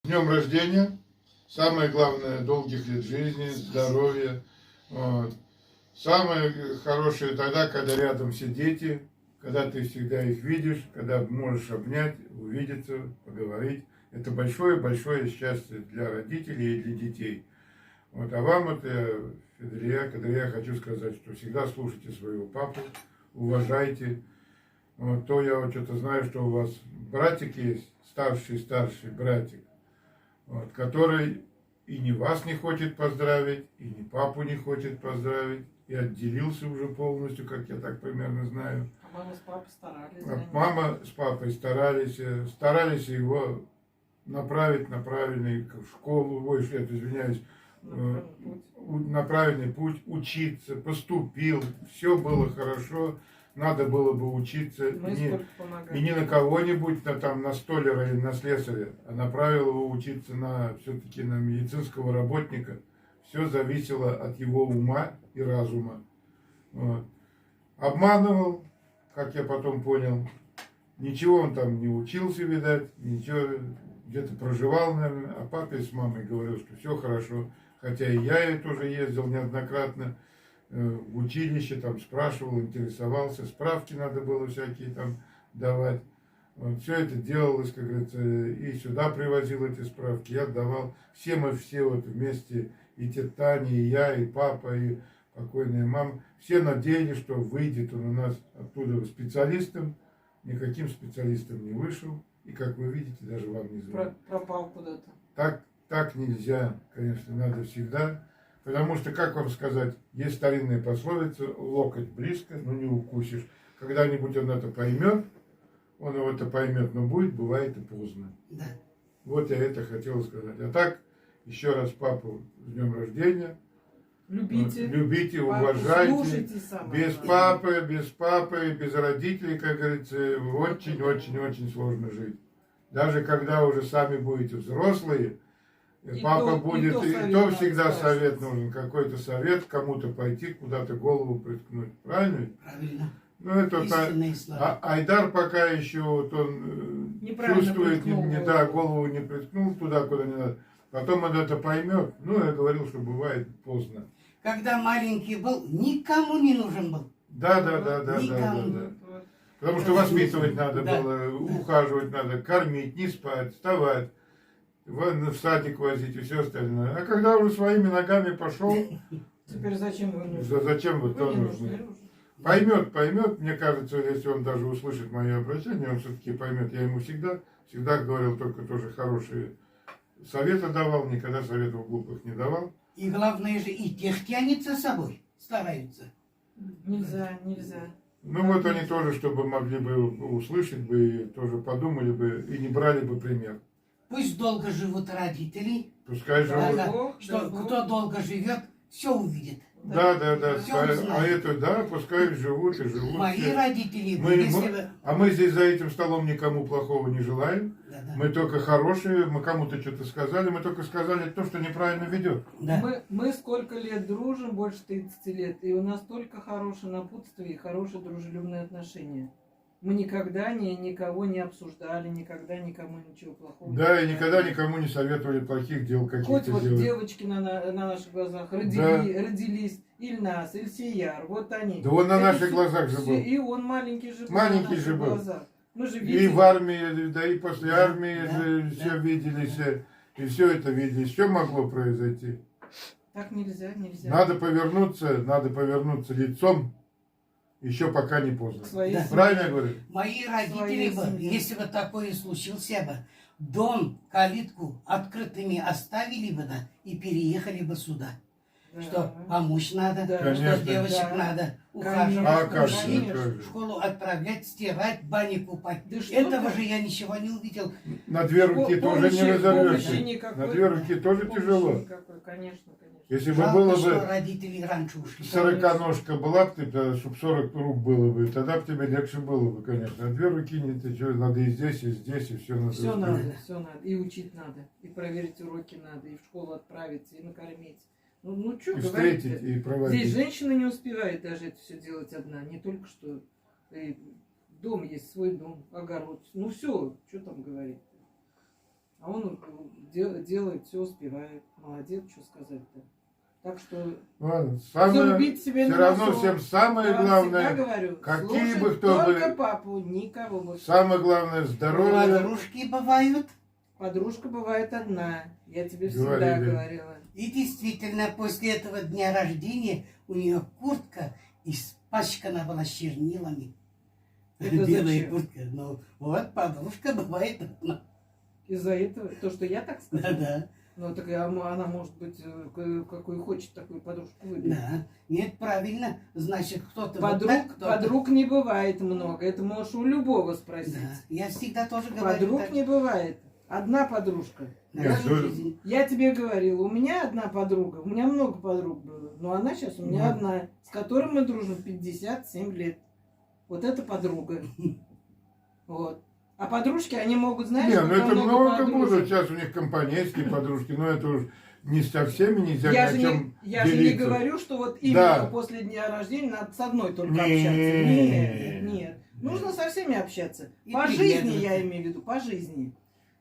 днем рождения. Самое главное, долгих лет жизни, здоровья. Вот. Самое хорошее тогда, когда рядом все дети, когда ты всегда их видишь, когда можешь обнять, увидеться, поговорить. Это большое-большое счастье для родителей и для детей. Вот. А вам, это Кадрия, хочу сказать, что всегда слушайте своего папу, уважайте. Вот. То я вот что-то знаю, что у вас братик есть, старший братик, вот, который и не вас не хочет поздравить, и не папу не хочет поздравить, и отделился уже полностью, как я так примерно знаю. А мама с папой старались. Мама с папой старались его направить на правильный школу, извиняюсь, на правильный путь, учиться, поступил, все было хорошо. Надо было бы учиться и не на кого-нибудь, на столяра или на слесаря, а направил его учиться все-таки на медицинского работника. Все зависело от его ума и разума. Вот. Обманывал, как я потом понял, ничего он там не учился, видать, ничего, где-то проживал, наверное, а папе с мамой говорил, что все хорошо. Хотя и я тоже ездил неоднократно в училище, там спрашивал, интересовался, справки надо было всякие там давать. Вот, все это делалось, как говорится, и сюда привозил эти справки, я давал. Все мы вот вместе, и тетя Таня, и я, и папа, и покойная мама, все надеялись, что выйдет он у нас оттуда специалистом. Никаким специалистом не вышел. И, как вы видите, даже вам не звонит. Пропал куда-то. Так нельзя, конечно, надо всегда. Потому что, как вам сказать, есть старинная пословица: локоть близко, но не укусишь. Когда-нибудь он это поймет, но бывает и поздно. Да. Вот я это хотел сказать. А так, еще раз папу с днем рождения. Любите, уважайте. Без папы, без родителей, как говорится, очень сложно жить. Даже когда уже сами будете взрослые, папа будет, и то всегда совет нужен, какой-то совет, кому-то пойти, куда-то голову приткнуть. Правильно? Правильно. Ну, это Айдар пока еще вот он чувствует, голову не приткнул туда, куда не надо. Потом он это поймет. Ну, я говорил, что бывает поздно. Когда маленький был, никому не нужен был. Да. Потому что воспитывать надо было, ухаживать надо, кормить, не спать, вставать, в садик возить и все остальное. А когда уже своими ногами пошел, теперь зачем вы нужны? Зачем вы то нужны? Поймет, мне кажется, если он даже услышит мое обращение, он все-таки поймет. Я ему всегда говорил, только тоже хорошие советы давал, никогда советов глупых не давал. И главное же, и тех тянет за собой, стараются. Нельзя. Ну вот они тоже, чтобы могли бы услышать бы, и тоже подумали бы, и не брали бы пример. Пусть долго живут родители. Пускай живут. Кто долго живет, все увидит. Да. Пускай живут и живут. Мои родители, мы здесь за этим столом никому плохого не желаем. Да. Мы только хорошие, мы кому-то что-то сказали, мы только сказали то, что неправильно ведет. Да. Мы сколько лет дружим, больше 30 лет, и у нас только хорошее напутствие и хорошие дружелюбные отношения. Мы никогда никого не обсуждали, никогда никому ничего плохого. Да, и никогда никому не советовали плохих дел каких-то. Хоть вот девочки на наших глазах родились, Ильнас, Ильсияр, вот они. Да он на наших глазах же был. И он маленький же был. Маленький же был. Мы же видели. И в армии, да и после армии же все видели, и все это видели. Что могло произойти? Так нельзя. Надо повернуться лицом. Еще пока не поздно. Правильно я говорю? Мои родители бы, если бы такое случилось бы, дом, калитку открытыми оставили бы, и переехали бы сюда. Да. Что помочь надо, что девочек надо ухаживать, в школу отправлять, стирать, бани купать. Этого же я ничего не увидел. На две руки тоже не разорвешься. На две руки тоже тяжело. Конечно. Если бы было бы родители раньше ушли. 40-ножка была бы, чтобы 40 рук было бы, тогда бы тебе легче было бы, конечно. А две руки не ты что, надо и здесь, и все надо. Все надо. И учить надо, и проверить уроки надо, и в школу отправиться, и накормить. Ну что говорить? Встретить и проводить. Здесь женщина не успевает даже это все делать одна. Не только что дом есть, свой дом, огород. Ну все, что там говорить. А он делает, все успевает. Молодец, что сказать-то. Так что Ладно, самое, зарубить себе все на равно носу. всем самое Я вам главное, всегда говорю, какие слушай бы кто только бы- папу, никого больше. самое главное здоровье. Подружки бывают. Подружка бывает одна. Я тебе всегда Говорили. говорила. И действительно, после этого дня рождения у нее куртка испачкана была чернилами. Это Белая зачем? куртка. Ну, вот подружка бывает одна. Из-за этого, то, что я так сказала. Да-да. Ну, так она может быть, какую хочет, такую подружку выберет. Да. Нет, правильно. Значит, кто-то вот Подруг, так, кто-то- подруг не бывает много. Это можешь у любого спросить. Да. Я всегда тоже говорю Подруг так. не бывает. Одна подружка. На Нет, всю ну, жизнь. Я тебе говорила, у меня одна подруга, у меня много подруг было, но она сейчас у меня Ну. одна, с которой мы дружим 57 лет. Вот это подруга. Вот. А подружки, они могут, знаешь, Не, ну когда это много подружек. будут. Сейчас у них компанейские подружки, но это уж не со всеми нельзя Я ни о же, чем я же не делиться. говорю, что вот именно Да. после дня рождения надо с одной только Не. общаться. Нет, нет. Нужно со всеми общаться. И По жизни, приглядываться. я имею в виду, по жизни.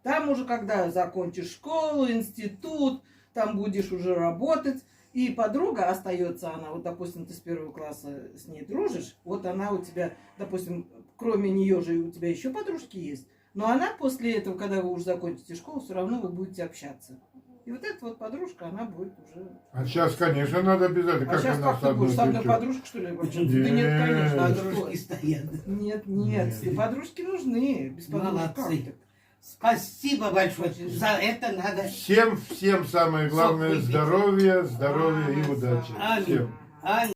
Там уже, когда закончишь школу, институт, там будешь уже работать, и подруга остается, она, вот, допустим, ты с первого класса с ней дружишь, вот она у тебя, допустим, кроме нее же у тебя еще подружки есть, но она после этого, когда вы уже закончите школу, все равно вы будете общаться. И вот эта вот подружка, она будет уже... А сейчас, конечно, надо обязательно. А Как сейчас она как ты будешь? Со мной ты чё? подружка, что ли, общаться? Да нет, конечно. ты Подружки что? стоят. Нет, нет, Нет. все подружки нужны. Без подружек как Молодцы. так? Спасибо большое. Очень За это надо. Всем самое главное выпить. здоровье, здоровье и Ага, удачи. Аминь. Всем. Аминь.